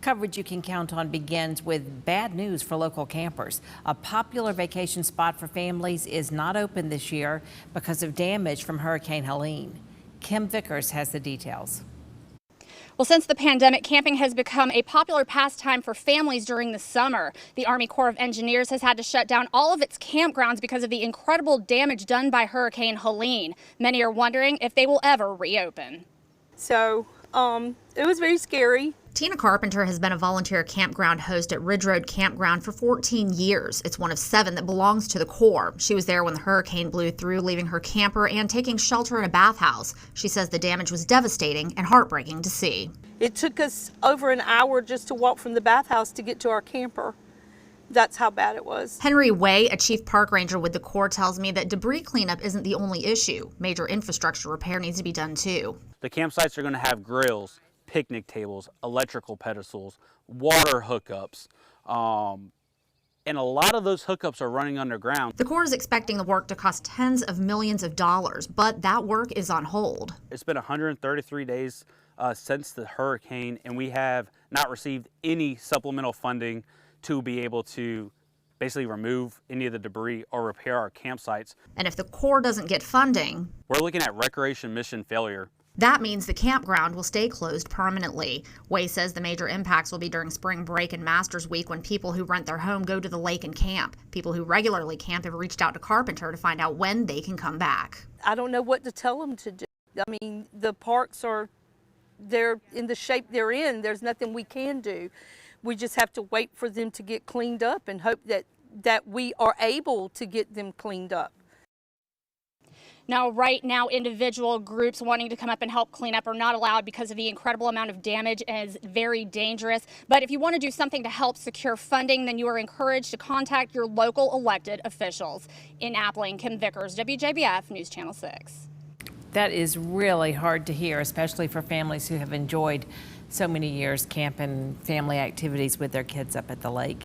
Coverage you can count on begins with bad news for local campers. A popular vacation spot for families is not open this year because of damage from Hurricane Helene. Kim Vickers has the details. Well, since the pandemic, camping has become a popular pastime for families during the summer. The Army Corps of Engineers has had to shut down all of its campgrounds because of the incredible damage done by Hurricane Helene. Many are wondering if they will ever reopen. So it was very scary. Tina Carpenter has been a volunteer campground host at Ridge Road Campground for 14 years. It's one of 7 that belongs to the Corps. She was there when the hurricane blew through, leaving her camper and taking shelter in a bathhouse. She says the damage was devastating and heartbreaking to see. It took us over an hour just to walk from the bathhouse to get to our camper. That's how bad it was. Henry Way, a chief park ranger with the Corps, tells me that debris cleanup isn't the only issue. Major infrastructure repair needs to be done too. The campsites are going to have grills, picnic tables, electrical pedestals, water hookups, and a lot of those hookups are running underground. The Corps is expecting the work to cost tens of millions of dollars, but that work is on hold. It's been 133 days since the hurricane, and we have not received any supplemental funding to be able to basically remove any of the debris or repair our campsites. And if the Corps doesn't get funding, we're looking at recreation mission failure. That means the campground will stay closed permanently. Way says the major impacts will be during spring break and Masters Week when people who rent their home go to the lake and camp. People who regularly camp have reached out to Carpenter to find out when they can come back. I don't know what to tell them to do. I mean, the parks they're in the shape they're in. There's nothing we can do. We just have to wait for them to get cleaned up and hope that we are able to get them cleaned up. Now, right now, individual groups wanting to come up and help clean up are not allowed because of the incredible amount of damage and is very dangerous. But if you want to do something to help secure funding, then you are encouraged to contact your local elected officials. In Appling, Kim Vickers, WJBF News Channel 6. That is really hard to hear, especially for families who have enjoyed so many years camping, family activities with their kids up at the lake.